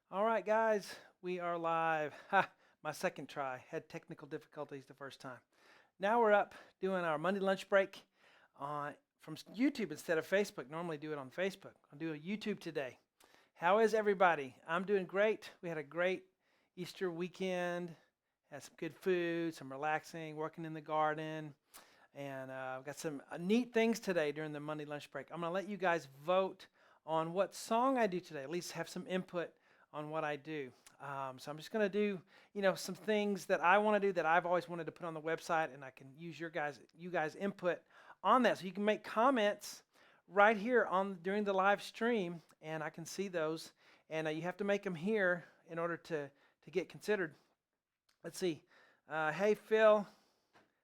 All right, guys, we are live. Ha, my second try. Had technical difficulties the first time. Now we're up doing our Monday lunch break on from YouTube instead of Facebook. Normally do it on Facebook. I'll do a YouTube today. How is everybody? I'm doing great. We had a great Easter weekend. Had some good food, some relaxing, working in the garden, and I've got some neat things today during the Monday lunch break. I'm going to let you guys vote on what song I do today. At least have some input on what I do. So I'm just going to do, some things that I want to do that I've always wanted to put on the website, and I can use you guys input on that. So you can make comments right here on during the live stream, and I can see those. And you have to make them here in order to get considered. Let's see. Hey Phil,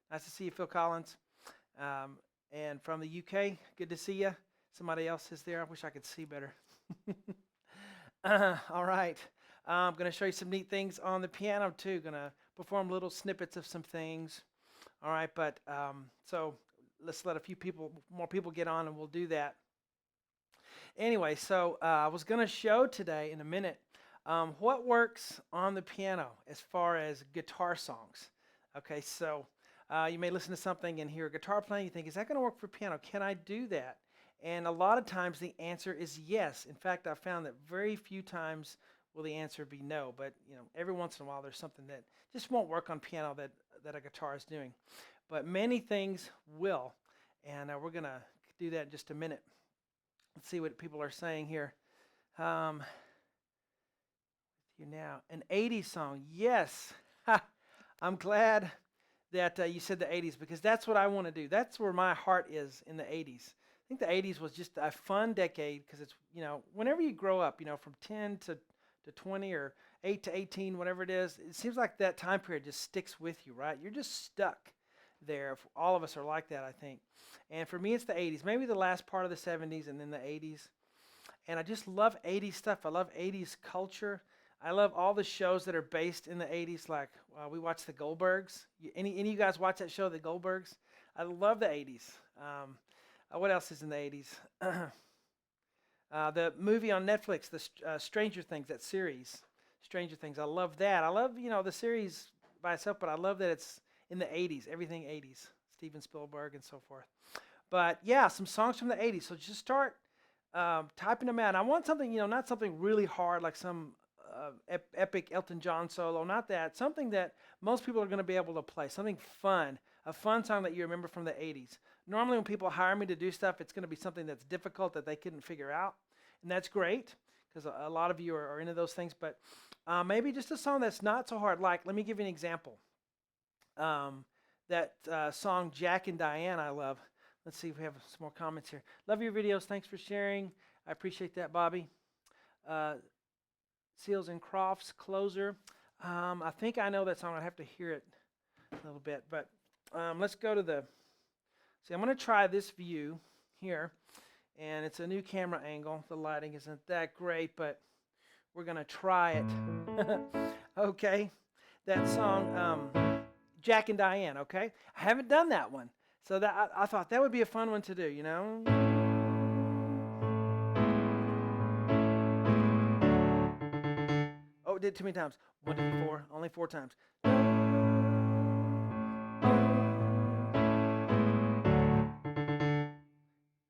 nice to see you, Phil Collins, and from the UK. Good to see you. Somebody else is there. I wish I could see better. All right. I'm going to show you some neat things on the piano too. Going to perform little snippets of some things. All right, but so let's let more people get on, and we'll do that. Anyway, so I was going to show today in a minute what works on the piano as far as guitar songs. Okay, so you may listen to something and hear a guitar playing. You think, is that going to work for piano? Can I do that? And a lot of times the answer is yes. In fact, I've found that very few times will the answer be no. But every once in a while there's something that just won't work on piano that a guitar is doing. But many things will, and we're gonna do that in just a minute. Let's see what people are saying here. You now an '80s song, yes. I'm glad that you said the '80s because that's what I want to do. That's where my heart is in the '80s. I think the '80s was just a fun decade because it's, whenever you grow up, from 10 to 20 or 8 to 18, whatever it is, it seems like that time period just sticks with you, right? You're just stuck there. All of us are like that, I think. And for me, it's the '80s, maybe the last part of the '70s and then the '80s. And I just love '80s stuff. I love '80s culture. I love all the shows that are based in the '80s, like we watch the Goldbergs. Any of you guys watch that show, the Goldbergs? I love the '80s. What else is in the '80s? The movie on Netflix, the Stranger Things, that series, Stranger Things. I love that. I love, the series by itself, but I love that it's in the '80s, everything '80s, Steven Spielberg and so forth. But yeah, some songs from the '80s. So just start typing them out. I want something, not something really hard like some epic Elton John solo, not that. Something that most people are going to be able to play, something fun, a fun song that you remember from the '80s. Normally when people hire me to do stuff, it's going to be something that's difficult that they couldn't figure out, and that's great because a lot of you are into those things, but maybe just a song that's not so hard. Like, let me give you an example. That song Jack and Diane I love. Let's see if we have some more comments here. Love your videos. Thanks for sharing. I appreciate that, Bobby. Seals and Crofts, Closer. I think I know that song. I have to hear it a little bit, but let's go to the. See, I'm going to try this view here, and it's a new camera angle. The lighting isn't that great, but we're going to try it. Okay, that song, Jack and Diane. Okay, I haven't done that one, so that I thought that would be a fun one to do. Oh, did it too many times. 1, 2, 3, 4. Only 4 times.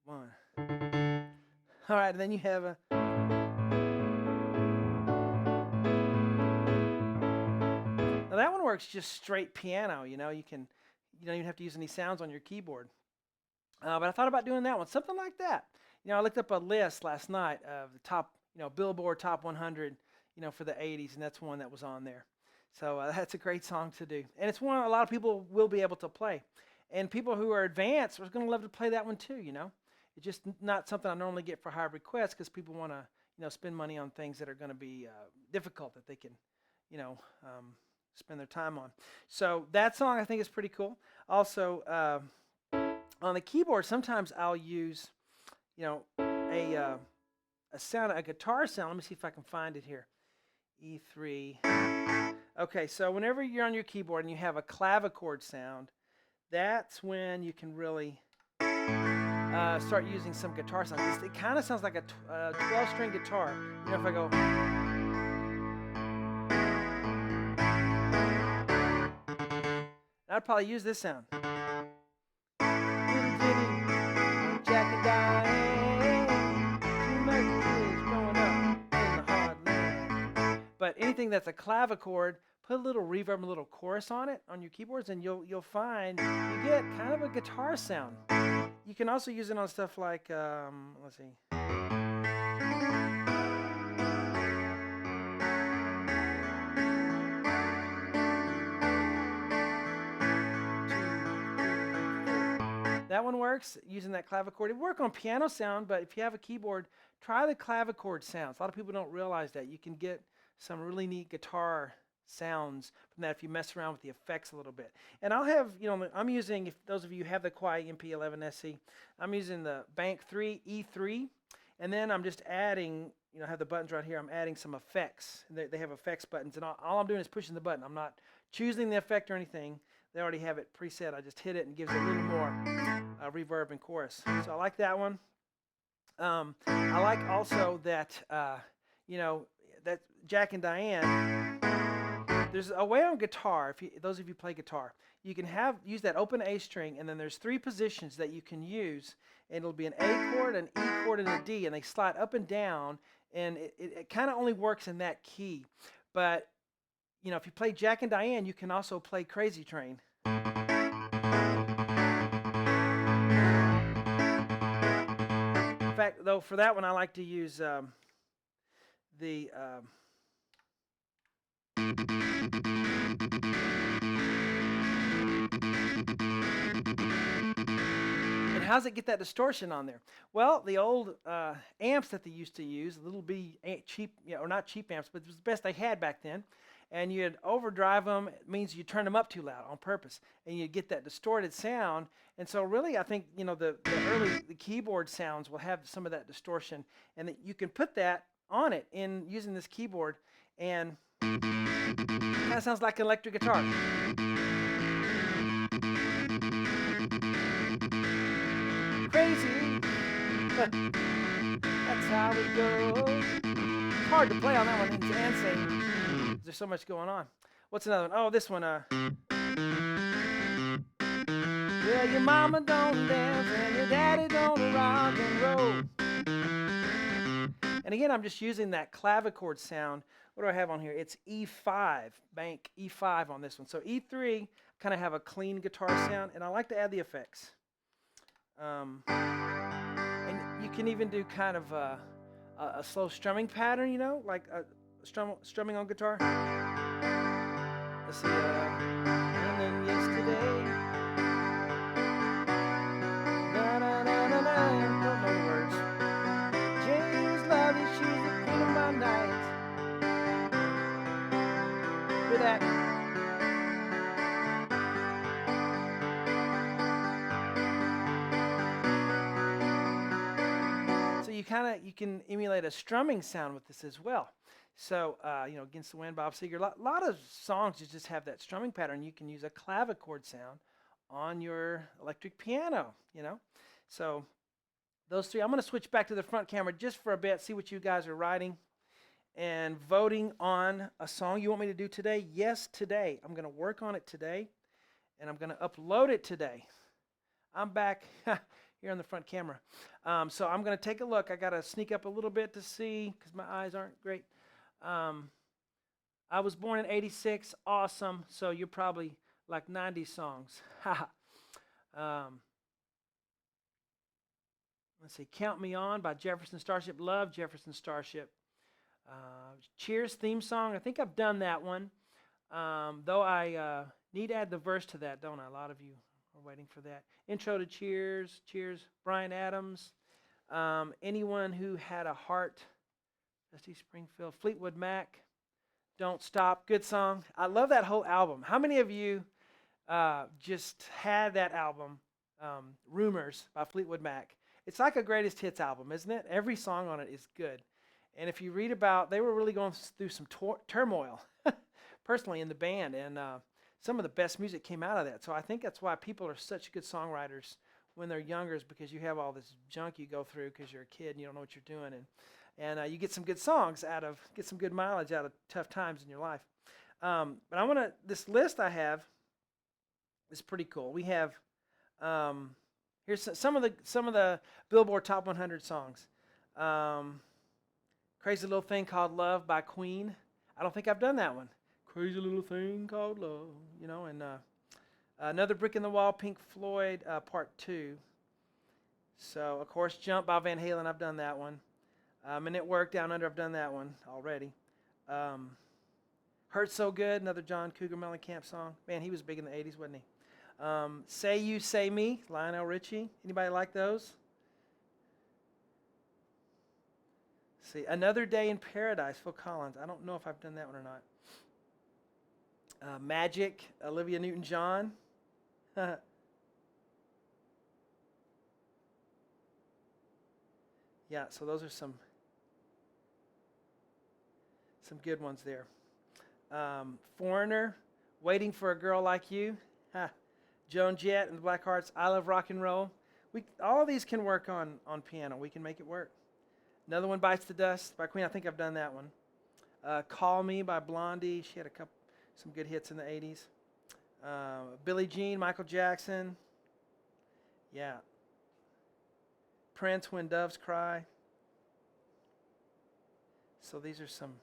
One. All right, and then you have a. Now that one works just straight piano. You don't even have to use any sounds on your keyboard. But I thought about doing that one, something like that. I looked up a list last night of the top, Billboard Top 100, for the '80s, and that's one that was on there. So that's a great song to do, and it's one a lot of people will be able to play, and people who are advanced are going to love to play that one too. It's just not something I normally get for high requests because people want to, spend money on things that are going to be difficult that they can, spend their time on. So that song I think is pretty cool. Also, on the keyboard, sometimes I'll use, a guitar sound. Let me see if I can find it here. E3. Okay, so whenever you're on your keyboard and you have a clavichord sound, that's when you can really start using some guitar sounds. It kind of sounds like a 12-string guitar. If I go. I'd probably use this sound. Little ditty, Jack and Diane, two American kids growing up in the heartland. But anything that's a clavichord, put a little reverb and a little chorus on it on your keyboards, and you'll find you get kind of a guitar sound. You can also use it on stuff like let's see. That one works using that clavichord. It works on piano sound, but if you have a keyboard, try the clavichord sounds. A lot of people don't realize that. You can get some really neat guitar sounds from that if you mess around with the effects a little bit. And I'll have, I'm using, if those of you have the Quiet MP11SC, I'm using the Bank 3 E3, and then I'm just adding, I have the buttons right here, I'm adding some effects. They have effects buttons, and all I'm doing is pushing the button. I'm not choosing the effect or anything. They already have it preset. I just hit it and it gives it a little more reverb and chorus. So I like that one. I like also that, that Jack and Diane. There's a way on guitar, those of you play guitar, you can use that open A string, and then there's 3 positions that you can use, and it'll be an A chord, an E chord, and a D, and they slide up and down, and it kind of only works in that key. But if you play Jack and Diane, you can also play Crazy Train. In fact, though, for that one, I like to use the and how's it get that distortion on there? Well, the old amps that they used to use, little bitty cheap, or not cheap amps, but it was the best they had back then. And you'd overdrive them. It means you turn them up too loud on purpose, and you get that distorted sound. And so really, I think the keyboard sounds will have some of that distortion, and that you can put that on it in using this keyboard, and it kind of sounds like an electric guitar. Crazy, that's how it goes. It's hard to play on that one and sing. There's so much going on. What's another one? Oh, this one. Well, your mama don't dance and your daddy don't rock and roll. And again, I'm just using that clavichord sound. What do I have on here? It's E5, Bank E5 on this one. So E3 kind of have a clean guitar sound, and I like to add the effects. And you can even do kind of a slow strumming pattern, like strumming on guitar. Let's see. And then yesterday. Na na na na na. Don't know the words. James lovely, she's the queen of my night. Hear that? So you can emulate a strumming sound with this as well. So, Against the Wind, Bob Seger, a lot of songs just have that strumming pattern. You can use a clavichord sound on your electric piano, So, those 3. I'm going to switch back to the front camera just for a bit, see what you guys are writing and voting on a song you want me to do today. Yes, today. I'm going to work on it today, and I'm going to upload it today. I'm back here on the front camera. So I'm going to take a look. I got to sneak up a little bit to see because my eyes aren't great. I was born in '86. Awesome. So you're probably like 90 songs. Let's see. Count Me On by Jefferson Starship. Love Jefferson Starship. Cheers theme song. I think I've done that one. Though I need to add the verse to that, don't I? A lot of you are waiting for that. Intro to Cheers. Cheers. Bryan Adams. Anyone Who Had a Heart. Dusty Springfield. Fleetwood Mac. Don't Stop. Good song. I love that whole album. How many of you just had that album, Rumors by Fleetwood Mac? It's like a greatest hits album, isn't it? Every song on it is good. And if you read about, they were really going through some turmoil personally in the band, and some of the best music came out of that. So I think that's why people are such good songwriters when they're younger, is because you have all this junk you go through because you're a kid and you don't know what you're doing, and you get some good songs get some good mileage out of tough times in your life. But I want to, this list I have It's pretty cool. We have here's some of the Billboard Top 100 songs. Um, Crazy Little Thing Called Love by Queen. I don't think I've done that one. Crazy Little Thing Called Love, you know, and Another Brick in the Wall, Pink Floyd, Part 2. So, of course, Jump by Van Halen, I've done that one. And It Worked, Down Under, I've done that one already. Hurt So Good, another John Cougar Mellencamp song. Man, he was big in the 80s, wasn't he? Say You, Say Me, Lionel Richie. Anybody like those? See, Another Day in Paradise, Phil Collins. I don't know if I've done that one or not. Magic, Olivia Newton-John. Yeah, so those are some good ones there. Foreigner, Waiting for a Girl Like You. Joan Jett and the Blackhearts, I Love Rock and Roll. All of these can work on piano. We can make it work. Another one, Bites the Dust by Queen. I think I've done that one. Call Me by Blondie. She had some good hits in the 80s. Billie Jean, Michael Jackson. Yeah. Prince, When Doves Cry. So these are some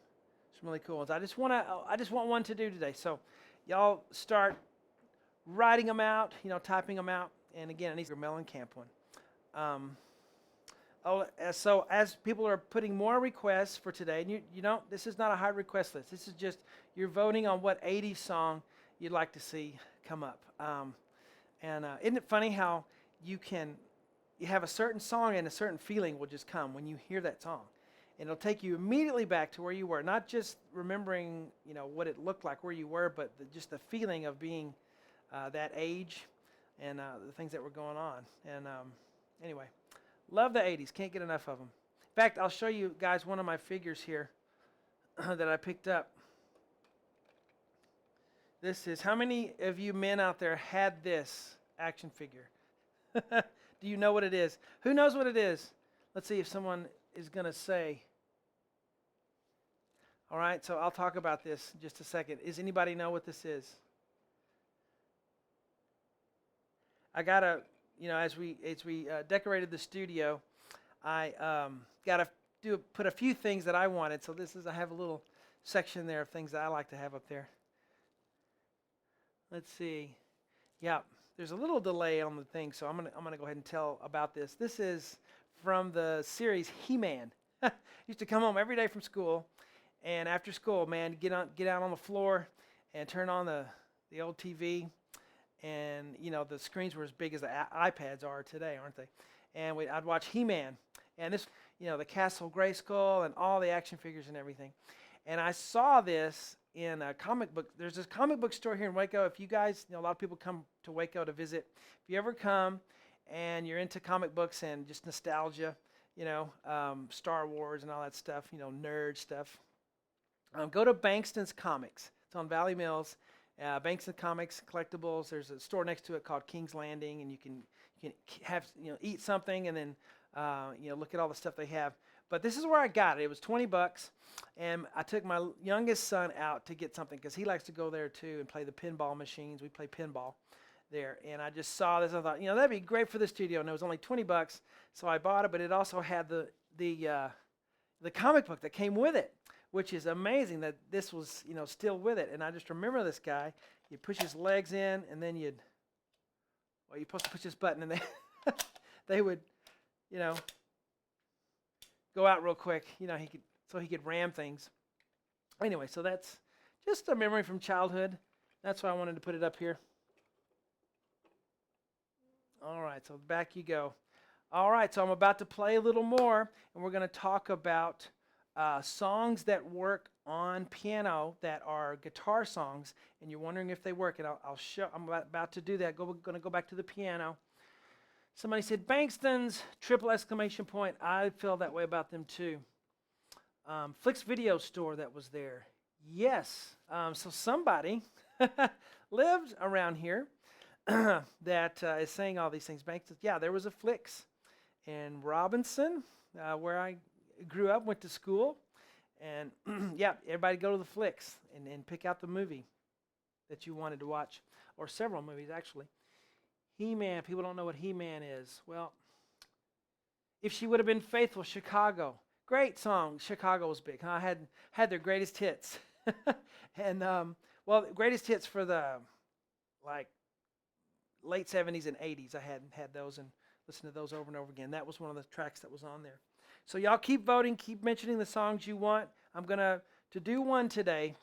really cool ones. I just want one to do today. So y'all start writing them out, typing them out. And again, I need your Mellencamp one. So as people are putting more requests for today, and this is not a hard request list. This is just you're voting on what 80s song you'd like to see come up. Isn't it funny how you have a certain song and a certain feeling will just come when you hear that song. And it'll take you immediately back to where you were, not just remembering, what it looked like where you were, but just the feeling of being that age and the things that were going on. And anyway, love the 80s. Can't get enough of them. In fact, I'll show you guys one of my figures here that I picked up. This is, how many of you men out there had this action figure? Do you know what it is? Who knows what it is? Let's see if someone is going to say. All right, so I'll talk about this in just a second. Does anybody know what this is? I got as we decorated the studio, I got to put a few things that I wanted. So I have a little section there of things that I like to have up there. Let's see. Yeah, there's a little delay on the thing, so I'm gonna go ahead and tell about this. This is from the series He-Man. Used to come home every day from school, and after school, man, get out on the floor and turn on the old TV, and the screens were as big as the iPads are today, aren't they? And I'd watch He-Man, and this, the Castle Grayskull and all the action figures and everything. And I saw this in a comic book. There's this comic book store here in Waco. If you guys, a lot of people come to Waco to visit. If you ever come and you're into comic books and just nostalgia, Star Wars and all that stuff, nerd stuff, go to Bankston's Comics. It's on Valley Mills. Bankston Comics Collectibles. There's a store next to it called King's Landing, and you can have eat something and then look at all the stuff they have. But this is where I got it. It was $20, and I took my youngest son out to get something because he likes to go there too and play the pinball machines. We play pinball there, and I just saw this. I thought, that'd be great for the studio, and it was only $20, so I bought it. But it also had the comic book that came with it, which is amazing that this was still with it. And I just remember this guy. You'd push his legs in, and then you're supposed to push this button, and they would go out real quick. He could ram things. Anyway, so that's just a memory from childhood. That's why I wanted to put it up here. All right, so back you go. All right, so I'm about to play a little more, and we're going to talk about songs that work on piano that are guitar songs, and you're wondering if they work. And I'll show. I'm about to do that. Going to go back to the piano. Somebody said Bankston's ! I feel that way about them too. Flick's Video Store that was there. Yes. So somebody lived around here that is saying all these things. Bankston's. Yeah, there was a Flick's in Robinson where I grew up, went to school, and yeah, everybody go to the Flick's and pick out the movie that you wanted to watch, or several movies actually. He-Man, people don't know what He-Man is. Well, If She Would Have Been Faithful, Chicago. Great song. Chicago was big. Huh? Had their greatest hits. And, well, greatest hits for the, like, late 70s and 80s. I had those and listened to those over and over again. That was one of the tracks that was on there. So y'all keep voting. Keep mentioning the songs you want. I'm going to do one today.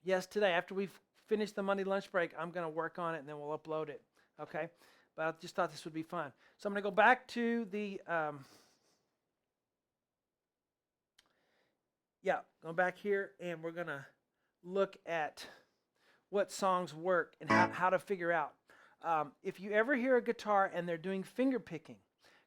Yes, today. After we've finished the Monday lunch break, I'm going to work on it, and then we'll upload it. Okay? But I just thought this would be fun. So I'm going to go back to the, go back here, and we're going to look at what songs work and how to figure out. If you ever hear a guitar and they're doing finger picking,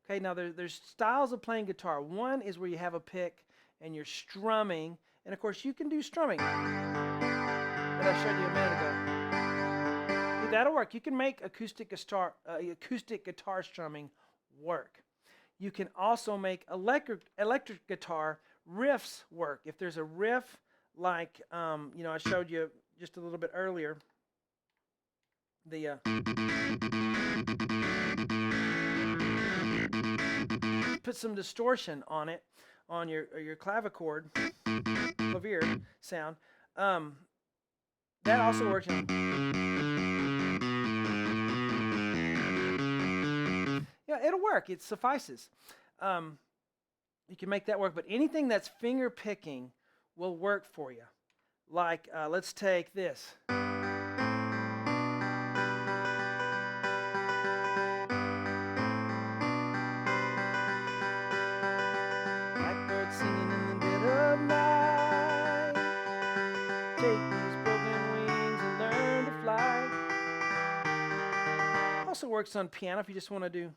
okay, now there's styles of playing guitar. One is where you have a pick and you're strumming, and of course you can do strumming that I showed you a minute ago. See, that'll work. You can make acoustic guitar strumming work. You can also make electric guitar riffs work. If there's a riff like I showed you just a little bit earlier, the put some distortion on it, on your clavichord, clavier sound. That also works. Yeah, it'll work. It suffices. You can make that work, but anything that's finger picking will work for you. Like, let's take this. Blackbird singing in the dead of night. Take these broken wings and learn to fly. Also works on piano if you just want to do.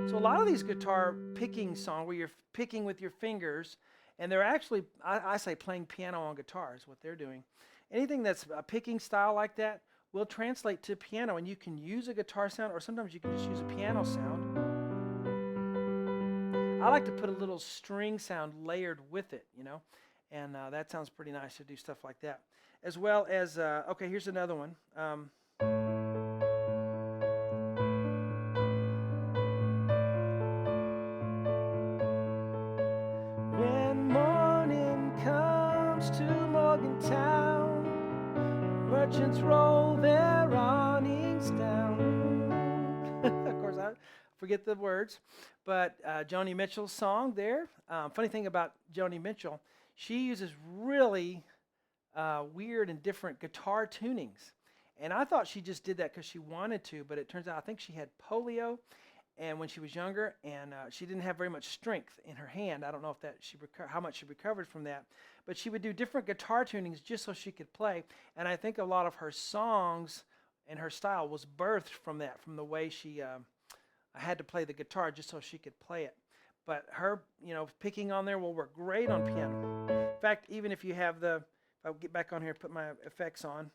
So a lot of these guitar picking songs where you're picking with your fingers, and they're actually, I say playing piano on guitar is what they're doing. Anything that's a picking style like that will translate to piano, and you can use a guitar sound, or sometimes you can just use a piano sound. I like to put a little string sound layered with it, and that sounds pretty nice to do stuff like that. As well as, okay, here's another one. When morning comes to Morgantown, merchants roll their awnings down. Of course, I forget the words, but Joni Mitchell's song there. Funny thing about Joni Mitchell, she uses really weird and different guitar tunings. And I thought she just did that because she wanted to, but it turns out I think she had polio, and when she was younger, and she didn't have very much strength in her hand. I don't know if that how much she recovered from that, but she would do different guitar tunings just so she could play. And I think a lot of her songs and her style was birthed from that, from the way she had to play the guitar just so she could play it. But her, picking on there will work great on piano. In fact, even if you have if I'll get back on here, put my effects on.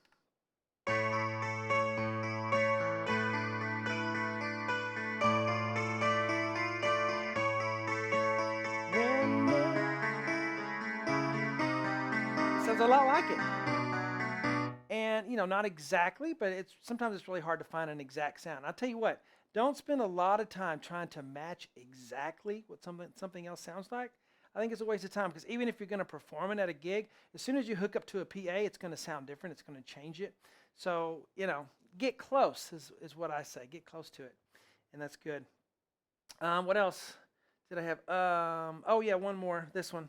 Sounds a lot like it. And, not exactly, but sometimes it's really hard to find an exact sound. I'll tell you what, don't spend a lot of time trying to match exactly what something else sounds like. I think it's a waste of time, because even if you're going to perform it at a gig, as soon as you hook up to a PA, it's going to sound different. It's going to change it. So, get close is what I say. Get close to it, and that's good. What else did I have? Oh, yeah, one more. This one.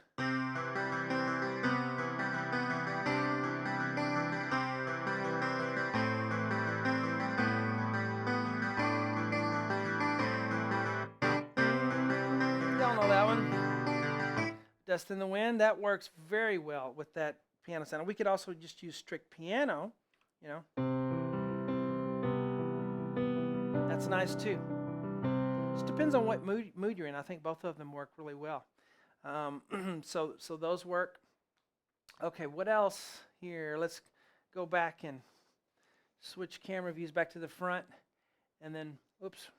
Y'all know that one. Dust in the Wind. That works very well with that piano sound. We could also just use strict piano, That's nice too. Just depends on what mood you're in. I think both of them work really well. So those work. Okay, what else here? Let's go back and switch camera views back to the front, and then, oops.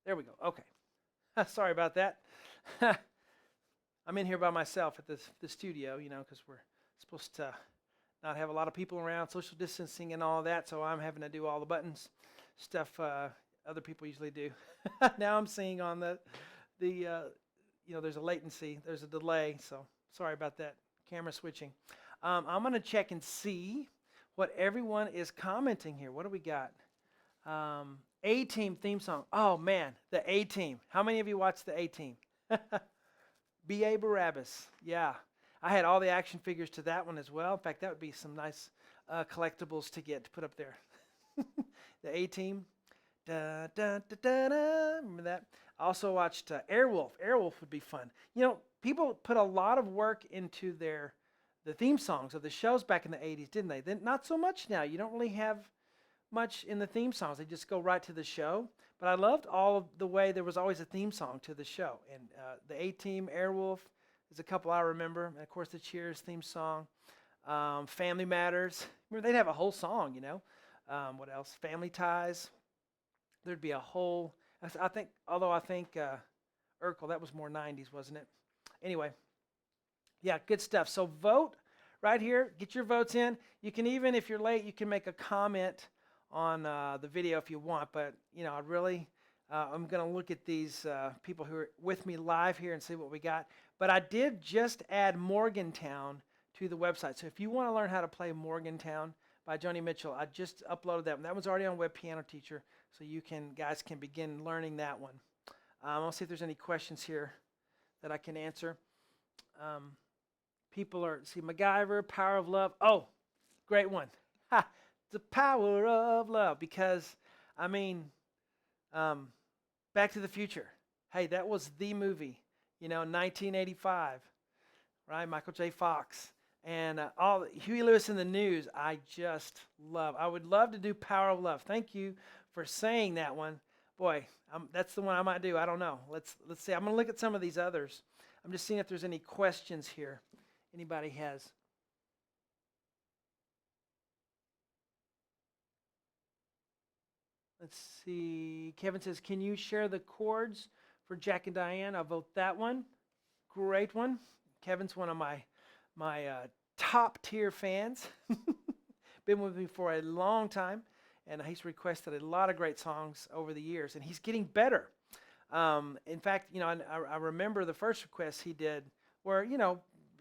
There we go. Okay. Sorry about that. I'm in here by myself at the studio, because we're supposed to not have a lot of people around, social distancing and all of that. So I'm having to do all the buttons stuff other people usually do. Now I'm seeing on there's a latency, there's a delay. So sorry about that camera switching. I'm going to check and see what everyone is commenting here. What do we got? A-Team theme song. Oh man, the A-Team. How many of you watched the A-Team? B.A. Barabbas. Yeah. I had all the action figures to that one as well. In fact, that would be some nice collectibles to get to put up there. The A-Team. Da, da, da, da, da. Remember that? I also watched Airwolf. Airwolf would be fun. People put a lot of work into the theme songs of the shows back in the 80s, didn't they? Then not so much now. You don't really have much in the theme songs. They just go right to the show. But I loved all of the way there was always a theme song to the show. And the A-Team, Airwolf, is a couple I remember. And of course, the Cheers theme song. Family Matters. Remember, they'd have a whole song, what else? Family Ties. There'd be a whole, I think Urkel, that was more 90s, wasn't it? Anyway, yeah, good stuff. So vote right here. Get your votes in. You can even, if you're late, you can make a comment on the video if you want. But, I'm going to look at these people who are with me live here and see what we got. But I did just add Morgantown to the website. So if you want to learn how to play Morgantown by Joni Mitchell, I just uploaded that one. That one's already on Web Piano Teacher, so guys can begin learning that one. I'll see if there's any questions here that I can answer. People MacGyver, Power of Love. Oh, great one. Ha! The Power of Love, because, Back to the Future. Hey, that was the movie, 1985, right? Michael J. Fox. And all Huey Lewis in the News, I just love. I would love to do Power of Love. Thank you for saying that one. Boy, that's the one I might do. I don't know. Let's see. I'm going to look at some of these others. I'm just seeing if there's any questions here. Anybody has? Let's see. Kevin says, can you share the chords for Jack and Diane? I'll vote that one. Great one. Kevin's one of my top tier fans. Been with me for a long time, and he's requested a lot of great songs over the years, and he's getting better. In fact, I remember the first request he did were,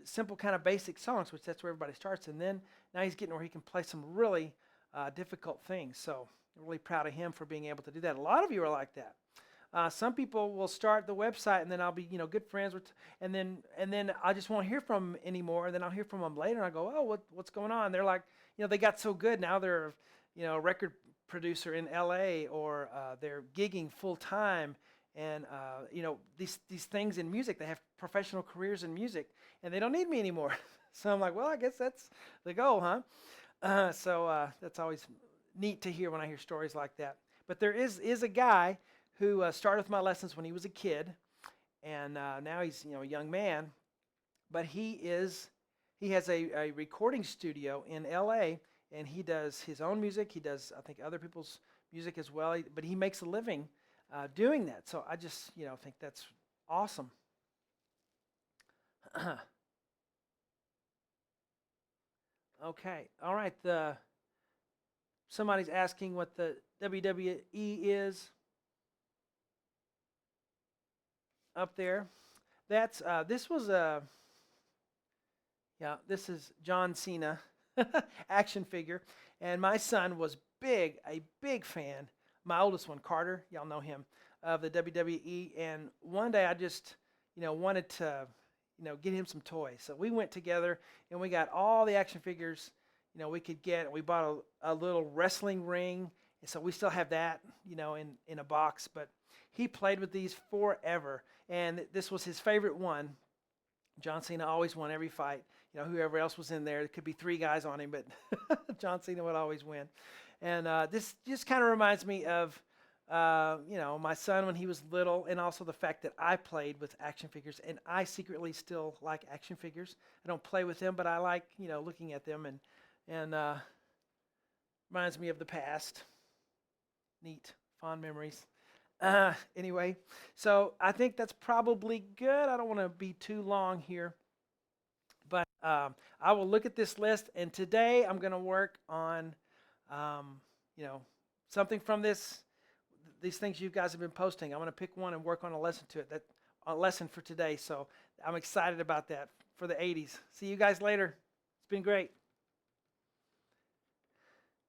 simple kind of basic songs, which that's where everybody starts, and then now he's getting where he can play some really difficult things. So I'm really proud of him for being able to do that. A lot of you are like that. Some people will start the website, and then I'll be, good friends with, and then I just won't hear from them anymore. And then I'll hear from them later, and I go, oh, what's going on? They're like, they got so good now. They're, a record producer in L.A. or they're gigging full time, and these things in music. They have professional careers in music, and they don't need me anymore. So I'm like, well, I guess that's the goal, huh? So that's always neat to hear when I hear stories like that. But there is a guy who started with my lessons when he was a kid, and now he's a young man. But he has a recording studio in L.A., and he does his own music. He does, I think, other people's music as well. But he makes a living doing that. So I just think that's awesome. Okay, all right. Somebody's asking what the WWE is. Up there, that's this is John Cena action figure, and my son was a big fan. My oldest one, Carter, y'all know him, of the WWE. And one day I just wanted to get him some toys, so we went together and we got all the action figures we could get. We bought a little wrestling ring, and so we still have that in a box. But he played with these forever, and this was his favorite one. John Cena always won every fight. Whoever else was in there could be 3 guys on him, but John Cena would always win. And this just kind of reminds me of, my son when he was little, and also the fact that I played with action figures, and I secretly still like action figures. I don't play with them, but I like, looking at them, and reminds me of the past. Neat, fond memories. Anyway, so I think that's probably good. I don't want to be too long here, but I will look at this list, and today I'm going to work on, um, you know, something from these things you guys have been posting. I'm going to pick one and work on a lesson to it. That a lesson for today. So I'm excited about that for the 80s. See you guys later. It's been great.